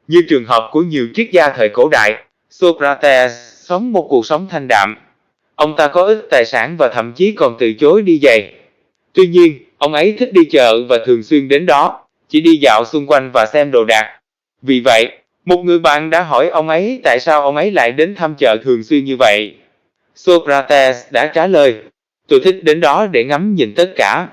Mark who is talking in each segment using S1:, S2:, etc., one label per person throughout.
S1: Như trường hợp của nhiều triết gia thời cổ đại, Socrates sống một cuộc sống thanh đạm. Ông ta có ít tài sản và thậm chí còn từ chối đi giày. Tuy nhiên, ông ấy thích đi chợ và thường xuyên đến đó, chỉ đi dạo xung quanh và xem đồ đạc. Vì vậy, một người bạn đã hỏi ông ấy tại sao ông ấy lại đến thăm chợ thường xuyên như vậy. Socrates đã trả lời, tôi thích đến đó để ngắm nhìn tất cả.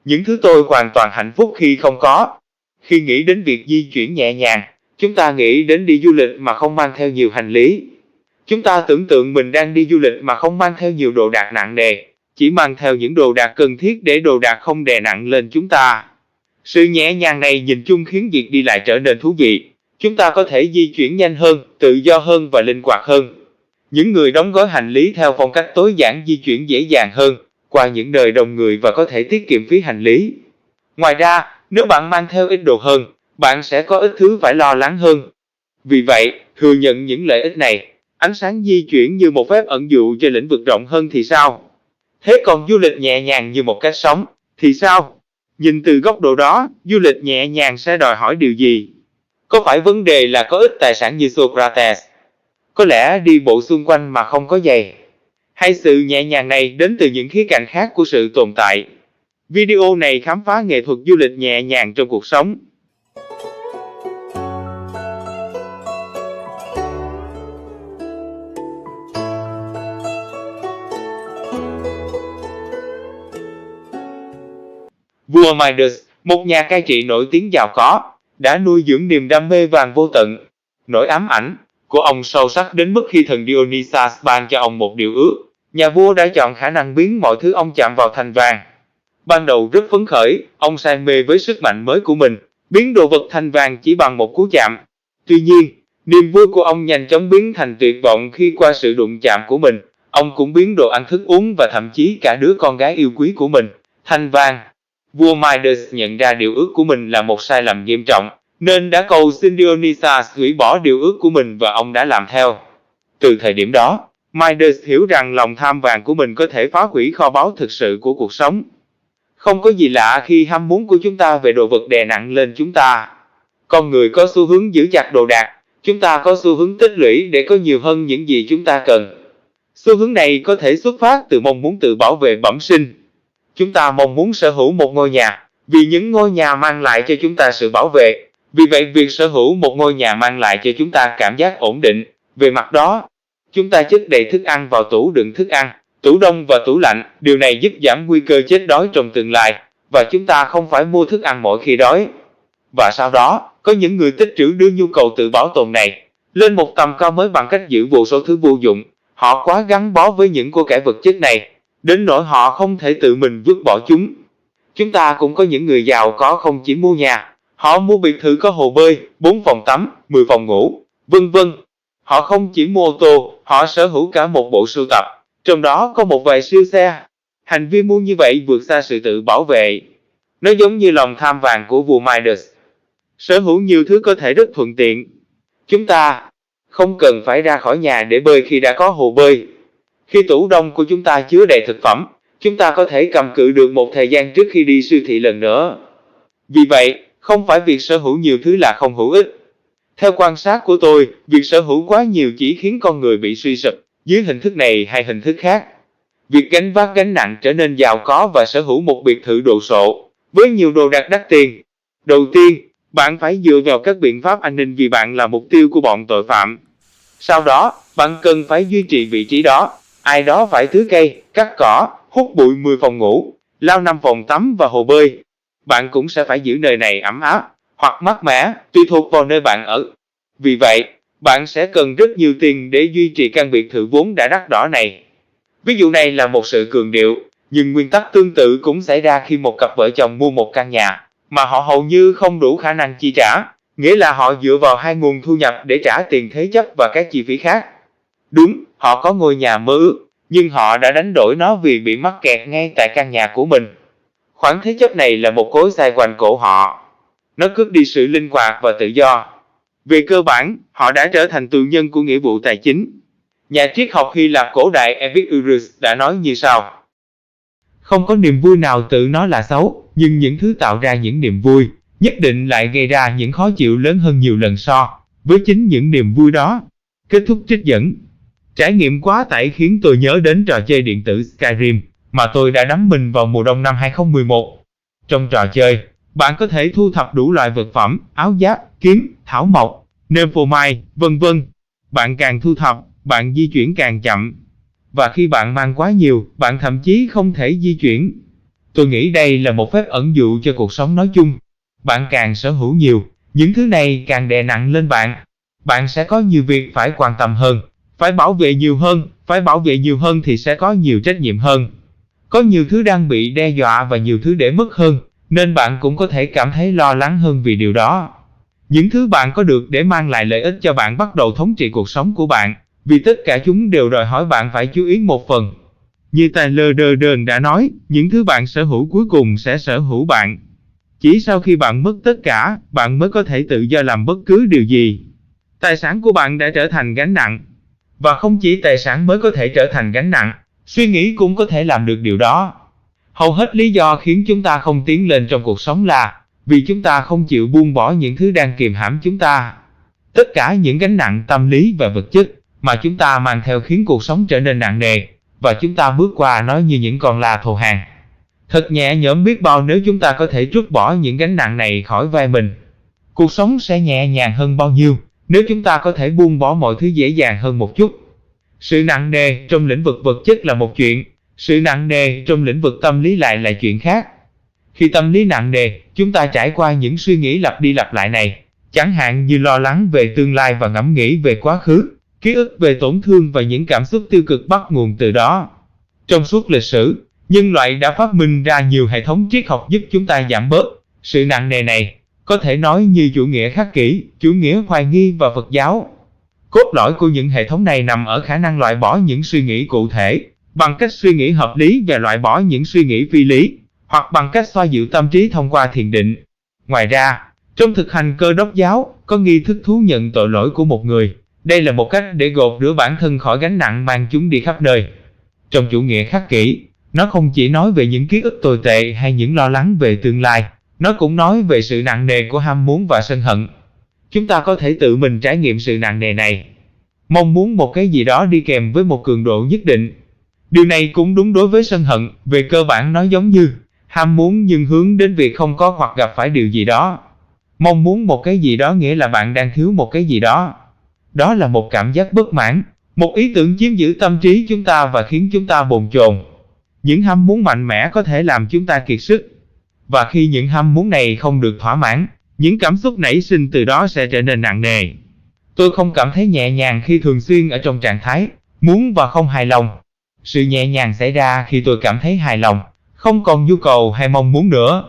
S1: Những thứ tôi hoàn toàn hạnh phúc khi không có. Khi nghĩ đến việc di chuyển nhẹ nhàng, chúng ta nghĩ đến đi du lịch mà không mang theo nhiều hành lý. Chúng ta tưởng tượng mình đang đi du lịch mà không mang theo nhiều đồ đạc nặng nề, chỉ mang theo những đồ đạc cần thiết để đồ đạc không đè nặng lên chúng ta. Sự nhẹ nhàng này nhìn chung khiến việc đi lại trở nên thú vị. Chúng ta có thể di chuyển nhanh hơn, tự do hơn và linh hoạt hơn. Những người đóng gói hành lý theo phong cách tối giản di chuyển dễ dàng hơn qua những nơi đông người và có thể tiết kiệm phí hành lý. Ngoài ra, nếu bạn mang theo ít đồ hơn, bạn sẽ có ít thứ phải lo lắng hơn. Vì vậy, thừa nhận những lợi ích này, ánh sáng di chuyển như một phép ẩn dụ cho lĩnh vực rộng hơn thì sao? Thế còn du lịch nhẹ nhàng như một cách sống thì sao? Nhìn từ góc độ đó, du lịch nhẹ nhàng sẽ đòi hỏi điều gì? Có phải vấn đề là có ít tài sản như Socrates? Có lẽ đi bộ xung quanh mà không có giày? Hay sự nhẹ nhàng này đến từ những khía cạnh khác của sự tồn tại? Video này khám phá nghệ thuật du lịch nhẹ nhàng trong cuộc sống. Vua Midas, một nhà cai trị nổi tiếng giàu có, đã nuôi dưỡng niềm đam mê vàng vô tận. Nỗi ám ảnh của ông sâu sắc đến mức khi thần Dionysus ban cho ông một điều ước, nhà vua đã chọn khả năng biến mọi thứ ông chạm vào thành vàng. Ban đầu rất phấn khởi, ông say mê với sức mạnh mới của mình, biến đồ vật thành vàng chỉ bằng một cú chạm. Tuy nhiên, niềm vui của ông nhanh chóng biến thành tuyệt vọng khi qua sự đụng chạm của mình, ông cũng biến đồ ăn thức uống và thậm chí cả đứa con gái yêu quý của mình thành vàng. Vua Midas nhận ra điều ước của mình là một sai lầm nghiêm trọng, nên đã cầu xin Dionysus hủy bỏ điều ước của mình và ông đã làm theo. Từ thời điểm đó, Midas hiểu rằng lòng tham vàng của mình có thể phá hủy kho báu thực sự của cuộc sống. Không có gì lạ khi ham muốn của chúng ta về đồ vật đè nặng lên chúng ta. Con người có xu hướng giữ chặt đồ đạc, chúng ta có xu hướng tích lũy để có nhiều hơn những gì chúng ta cần. Xu hướng này có thể xuất phát từ mong muốn tự bảo vệ bẩm sinh. Chúng ta mong muốn sở hữu một ngôi nhà, vì những ngôi nhà mang lại cho chúng ta sự bảo vệ. Vì vậy, việc sở hữu một ngôi nhà mang lại cho chúng ta cảm giác ổn định. Về mặt đó, chúng ta chất đầy thức ăn vào tủ đựng thức ăn, tủ đông và tủ lạnh. Điều này giúp giảm nguy cơ chết đói trong tương lai, và chúng ta không phải mua thức ăn mỗi khi đói. Và sau đó, có những người tích trữ đưa nhu cầu tự bảo tồn này lên một tầm cao mới bằng cách giữ vô số thứ vô dụng. Họ quá gắn bó với những của cải vật chất này, đến nỗi họ không thể tự mình vứt bỏ chúng. Chúng ta cũng có những người giàu có không chỉ mua nhà, họ mua biệt thự có hồ bơi, 4 phòng tắm, 10 phòng ngủ, vân vân. Họ không chỉ mua ô tô, họ sở hữu cả một bộ sưu tập, trong đó có một vài siêu xe. Hành vi mua như vậy vượt xa sự tự bảo vệ. Nó giống như lòng tham vàng của vua Midas. Sở hữu nhiều thứ có thể rất thuận tiện. Chúng ta không cần phải ra khỏi nhà để bơi khi đã có hồ bơi. Khi tủ đông của chúng ta chứa đầy thực phẩm, chúng ta có thể cầm cự được một thời gian trước khi đi siêu thị lần nữa. Vì vậy, không phải việc sở hữu nhiều thứ là không hữu ích. Theo quan sát của tôi, việc sở hữu quá nhiều chỉ khiến con người bị suy sụp, dưới hình thức này hay hình thức khác. Việc gánh vác gánh nặng trở nên giàu có và sở hữu một biệt thự đồ sộ, với nhiều đồ đạc đắt tiền. Đầu tiên, bạn phải dựa vào các biện pháp an ninh vì bạn là mục tiêu của bọn tội phạm. Sau đó, bạn cần phải duy trì vị trí đó. Ai đó phải tưới cây, cắt cỏ, hút bụi 10 phòng ngủ, lau 5 phòng tắm và hồ bơi. Bạn cũng sẽ phải giữ nơi này ấm áp, hoặc mát mẻ, tùy thuộc vào nơi bạn ở. Vì vậy, bạn sẽ cần rất nhiều tiền để duy trì căn biệt thự vốn đã đắt đỏ này. Ví dụ này là một sự cường điệu, nhưng nguyên tắc tương tự cũng xảy ra khi một cặp vợ chồng mua một căn nhà mà họ hầu như không đủ khả năng chi trả, nghĩa là họ dựa vào hai nguồn thu nhập để trả tiền thế chấp và các chi phí khác. Đúng, họ có ngôi nhà mơ ước, nhưng họ đã đánh đổi nó vì bị mắc kẹt ngay tại căn nhà của mình. Khoản thế chấp này là một cối xay quanh cổ họ. Nó cướp đi sự linh hoạt và tự do. Về cơ bản, họ đã trở thành tù nhân của nghĩa vụ tài chính. Nhà triết học Hy Lạp cổ đại Epicurus đã nói như sau: không có niềm vui nào tự nó là xấu, nhưng những thứ tạo ra những niềm vui, nhất định lại gây ra những khó chịu lớn hơn nhiều lần so với chính những niềm vui đó. Kết thúc trích dẫn. Trải nghiệm quá tải khiến tôi nhớ đến trò chơi điện tử Skyrim mà tôi đã đắm mình vào mùa đông năm 2011. Trong trò chơi, bạn có thể thu thập đủ loại vật phẩm, áo giáp, kiếm, thảo mộc, nephomite, vân vân. Bạn càng thu thập, bạn di chuyển càng chậm. Và khi bạn mang quá nhiều, bạn thậm chí không thể di chuyển. Tôi nghĩ đây là một phép ẩn dụ cho cuộc sống nói chung. Bạn càng sở hữu nhiều, những thứ này càng đè nặng lên bạn. Bạn sẽ có nhiều việc phải quan tâm hơn, phải bảo vệ nhiều hơn thì sẽ có nhiều trách nhiệm hơn. Có nhiều thứ đang bị đe dọa và nhiều thứ để mất hơn, nên bạn cũng có thể cảm thấy lo lắng hơn vì điều đó. Những thứ bạn có được để mang lại lợi ích cho bạn bắt đầu thống trị cuộc sống của bạn, vì tất cả chúng đều đòi hỏi bạn phải chú ý một phần. Như Tyler Durden đã nói, những thứ bạn sở hữu cuối cùng sẽ sở hữu bạn. Chỉ sau khi bạn mất tất cả, bạn mới có thể tự do làm bất cứ điều gì. Tài sản của bạn đã trở thành gánh nặng. Và không chỉ tài sản mới có thể trở thành gánh nặng, suy nghĩ cũng có thể làm được điều đó. Hầu hết lý do khiến chúng ta không tiến lên trong cuộc sống là vì chúng ta không chịu buông bỏ những thứ đang kìm hãm chúng ta. Tất cả những gánh nặng tâm lý và vật chất mà chúng ta mang theo khiến cuộc sống trở nên nặng nề, và chúng ta bước qua nó như những con la thô hàng. Thật nhẹ nhõm biết bao nếu chúng ta có thể trút bỏ những gánh nặng này khỏi vai mình. Cuộc sống sẽ nhẹ nhàng hơn bao nhiêu nếu chúng ta có thể buông bỏ mọi thứ dễ dàng hơn một chút. Sự nặng nề trong lĩnh vực vật chất là một chuyện, sự nặng nề trong lĩnh vực tâm lý lại là chuyện khác. Khi tâm lý nặng nề, chúng ta trải qua những suy nghĩ lặp đi lặp lại này, chẳng hạn như lo lắng về tương lai và ngẫm nghĩ về quá khứ, ký ức về tổn thương và những cảm xúc tiêu cực bắt nguồn từ đó. Trong suốt lịch sử, nhân loại đã phát minh ra nhiều hệ thống triết học giúp chúng ta giảm bớt sự nặng nề này, có thể nói như chủ nghĩa khắc kỷ, chủ nghĩa hoài nghi và Phật giáo. Cốt lõi của những hệ thống này nằm ở khả năng loại bỏ những suy nghĩ cụ thể, bằng cách suy nghĩ hợp lý và loại bỏ những suy nghĩ phi lý, hoặc bằng cách xoa dịu tâm trí thông qua thiền định. Ngoài ra, trong thực hành Cơ đốc giáo, có nghi thức thú nhận tội lỗi của một người. Đây là một cách để gột rửa bản thân khỏi gánh nặng mang chúng đi khắp nơi. Trong chủ nghĩa khắc kỷ, nó không chỉ nói về những ký ức tồi tệ hay những lo lắng về tương lai, nó cũng nói về sự nặng nề của ham muốn và sân hận. Chúng ta có thể tự mình trải nghiệm sự nặng nề này. Mong muốn một cái gì đó đi kèm với một cường độ nhất định. Điều này cũng đúng đối với sân hận, về cơ bản nó giống như ham muốn nhưng hướng đến việc không có hoặc gặp phải điều gì đó. Mong muốn một cái gì đó nghĩa là bạn đang thiếu một cái gì đó. Đó là một cảm giác bất mãn, một ý tưởng chiếm giữ tâm trí chúng ta và khiến chúng ta bồn chồn. Những ham muốn mạnh mẽ có thể làm chúng ta kiệt sức. Và khi những ham muốn này không được thỏa mãn, những cảm xúc nảy sinh từ đó sẽ trở nên nặng nề. Tôi không cảm thấy nhẹ nhàng khi thường xuyên ở trong trạng thái muốn và không hài lòng. Sự nhẹ nhàng xảy ra khi tôi cảm thấy hài lòng, không còn nhu cầu hay mong muốn nữa.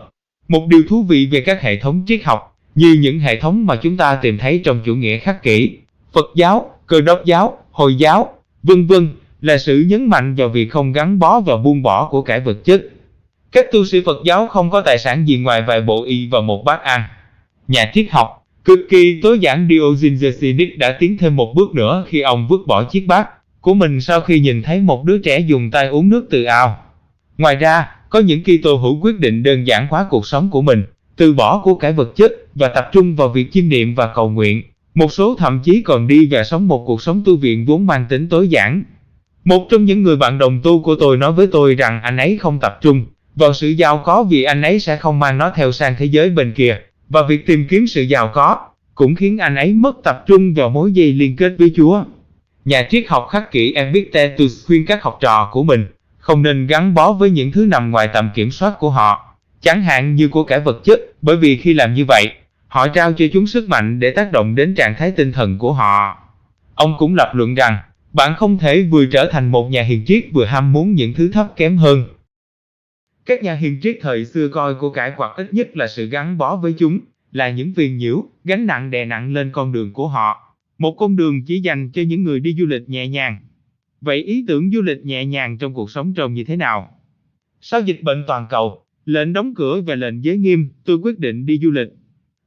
S1: Một điều thú vị về các hệ thống triết học, như những hệ thống mà chúng ta tìm thấy trong chủ nghĩa khắc kỷ, Phật giáo, Cơ đốc giáo, Hồi giáo, vân vân, là sự nhấn mạnh vào việc không gắn bó và buông bỏ của cải vật chất. Các tu sĩ Phật giáo không có tài sản gì ngoài vài bộ y và một bát ăn. Nhà triết học cực kỳ tối giản Diogenes Cynic đã tiến thêm một bước nữa khi ông vứt bỏ chiếc bát của mình sau khi nhìn thấy một đứa trẻ dùng tay uống nước từ ao. Ngoài ra, có những Kitô hữu quyết định đơn giản hóa cuộc sống của mình, từ bỏ của cải vật chất và tập trung vào việc chiêm niệm và cầu nguyện. Một số thậm chí còn đi và sống một cuộc sống tu viện vốn mang tính tối giản. Một trong những người bạn đồng tu của tôi nói với tôi rằng anh ấy không tập trung vào sự giàu có vì anh ấy sẽ không mang nó theo sang thế giới bên kia, và việc tìm kiếm sự giàu có cũng khiến anh ấy mất tập trung vào mối dây liên kết với Chúa. Nhà triết học khắc kỷ Epictetus khuyên các học trò của mình không nên gắn bó với những thứ nằm ngoài tầm kiểm soát của họ, chẳng hạn như của cải vật chất, bởi vì khi làm như vậy, họ trao cho chúng sức mạnh để tác động đến trạng thái tinh thần của họ. Ông cũng lập luận rằng, bạn không thể vừa trở thành một nhà hiền triết vừa ham muốn những thứ thấp kém hơn. Các nhà hiền triết thời xưa coi của cải hoặc ít nhất là sự gắn bó với chúng là những phiền nhiễu, gánh nặng đè nặng lên con đường của họ. Một con đường chỉ dành cho những người đi du lịch nhẹ nhàng. Vậy ý tưởng du lịch nhẹ nhàng trong cuộc sống trông như thế nào? Sau dịch bệnh toàn cầu, lệnh đóng cửa và lệnh giới nghiêm, tôi quyết định đi du lịch.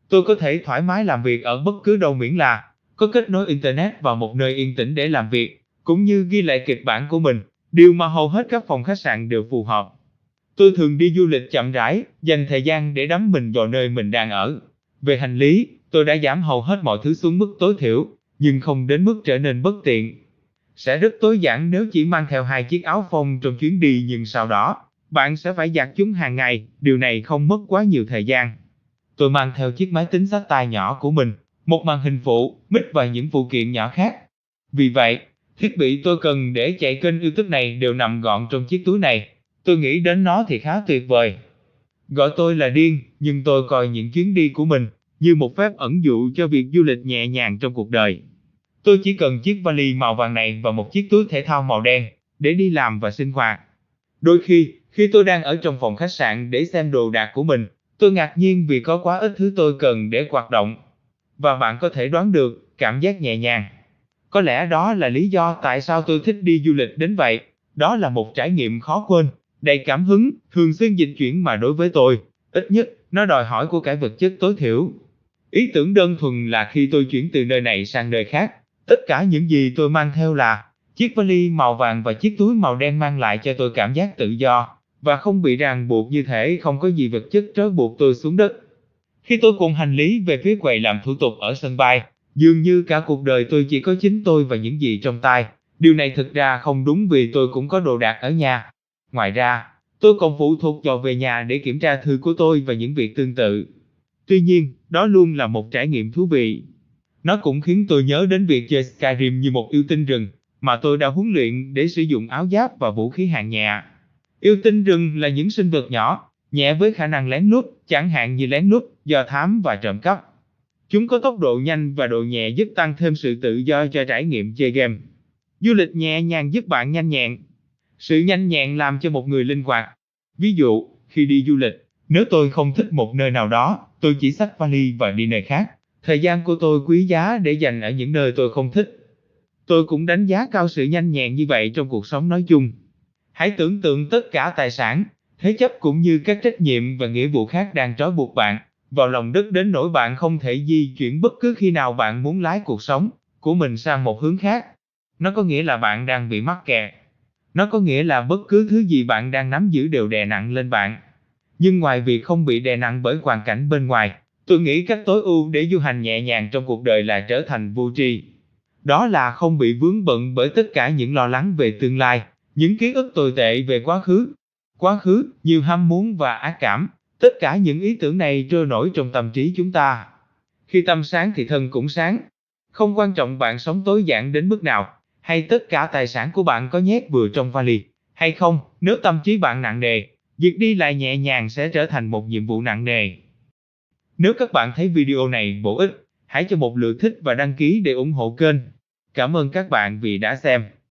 S1: Tôi có thể thoải mái làm việc ở bất cứ đâu miễn là có kết nối Internet và một nơi yên tĩnh để làm việc, cũng như ghi lại kịch bản của mình, điều mà hầu hết các phòng khách sạn đều phù hợp. Tôi thường đi du lịch chậm rãi, dành thời gian để đắm mình vào nơi mình đang ở. Về hành lý, Tôi đã giảm hầu hết mọi thứ xuống mức tối thiểu, nhưng không đến mức trở nên bất tiện. Sẽ rất tối giản nếu chỉ mang theo 2 chiếc áo phông trong chuyến đi, nhưng sau đó, bạn sẽ phải giặt chúng hàng ngày, điều này không mất quá nhiều thời gian. Tôi mang theo chiếc máy tính xách tay nhỏ của mình, một màn hình phụ, mic và những phụ kiện nhỏ khác. Vì vậy, thiết bị tôi cần để chạy kênh YouTube này đều nằm gọn trong chiếc túi này. Tôi nghĩ đến nó thì khá tuyệt vời. Gọi tôi là điên, nhưng tôi coi những chuyến đi của mình như một phép ẩn dụ cho việc du lịch nhẹ nhàng trong cuộc đời. Tôi chỉ cần chiếc vali màu vàng này và một chiếc túi thể thao màu đen để đi làm và sinh hoạt. Đôi khi tôi đang ở trong phòng khách sạn để xem đồ đạc của mình, tôi ngạc nhiên vì có quá ít thứ tôi cần để hoạt động. Và bạn có thể đoán được cảm giác nhẹ nhàng. Có lẽ đó là lý do tại sao tôi thích đi du lịch đến vậy. Đó là một trải nghiệm khó quên, đầy cảm hứng, thường xuyên dịch chuyển mà đối với tôi, ít nhất, nó đòi hỏi của cải vật chất tối thiểu. Ý tưởng đơn thuần là khi tôi chuyển từ nơi này sang nơi khác, tất cả những gì tôi mang theo là chiếc vali màu vàng và chiếc túi màu đen mang lại cho tôi cảm giác tự do, và không bị ràng buộc như thể không có gì vật chất trói buộc tôi xuống đất. Khi tôi cùng hành lý về phía quầy làm thủ tục ở sân bay, dường như cả cuộc đời tôi chỉ có chính tôi và những gì trong tay. Điều này thực ra không đúng vì tôi cũng có đồ đạc ở nhà. Ngoài ra, tôi còn phụ thuộc vào về nhà để kiểm tra thư của tôi và những việc tương tự. Tuy nhiên, đó luôn là một trải nghiệm thú vị. Nó cũng khiến tôi nhớ đến việc chơi Skyrim như một yêu tinh rừng, mà tôi đã huấn luyện để sử dụng áo giáp và vũ khí hạng nhẹ. Yêu tinh rừng là những sinh vật nhỏ, nhẹ với khả năng lén lút, chẳng hạn như lén lút, do thám và trộm cắp. Chúng có tốc độ nhanh và độ nhẹ giúp tăng thêm sự tự do cho trải nghiệm chơi game. Du lịch nhẹ nhàng giúp bạn nhanh nhẹn. Sự nhanh nhẹn làm cho một người linh hoạt. Ví dụ, khi đi du lịch, nếu tôi không thích một nơi nào đó, tôi chỉ xách vali và đi nơi khác. Thời gian của tôi quý giá để dành ở những nơi tôi không thích. Tôi cũng đánh giá cao sự nhanh nhẹn như vậy trong cuộc sống nói chung. Hãy tưởng tượng tất cả tài sản, thế chấp cũng như các trách nhiệm và nghĩa vụ khác đang trói buộc bạn vào lòng đất đến nỗi bạn không thể di chuyển bất cứ khi nào bạn muốn lái cuộc sống của mình sang một hướng khác. Nó có nghĩa là bạn đang bị mắc kẹt. Nó có nghĩa là bất cứ thứ gì bạn đang nắm giữ đều đè nặng lên bạn. Nhưng ngoài việc không bị đè nặng bởi hoàn cảnh bên ngoài, tôi nghĩ cách tối ưu để du hành nhẹ nhàng trong cuộc đời là trở thành vô tri. Đó là không bị vướng bận bởi tất cả những lo lắng về tương lai, những ký ức tồi tệ về quá khứ. Quá khứ, nhiều ham muốn và ác cảm, tất cả những ý tưởng này trôi nổi trong tâm trí chúng ta. Khi tâm sáng thì thân cũng sáng. Không quan trọng bạn sống tối giản đến mức nào, hay tất cả tài sản của bạn có nhét vừa trong vali, hay không, nếu tâm trí bạn nặng nề, việc đi lại nhẹ nhàng sẽ trở thành một nhiệm vụ nặng nề. Nếu các bạn thấy video này bổ ích, hãy cho một lượt thích và đăng ký để ủng hộ kênh. Cảm ơn các bạn vì đã xem.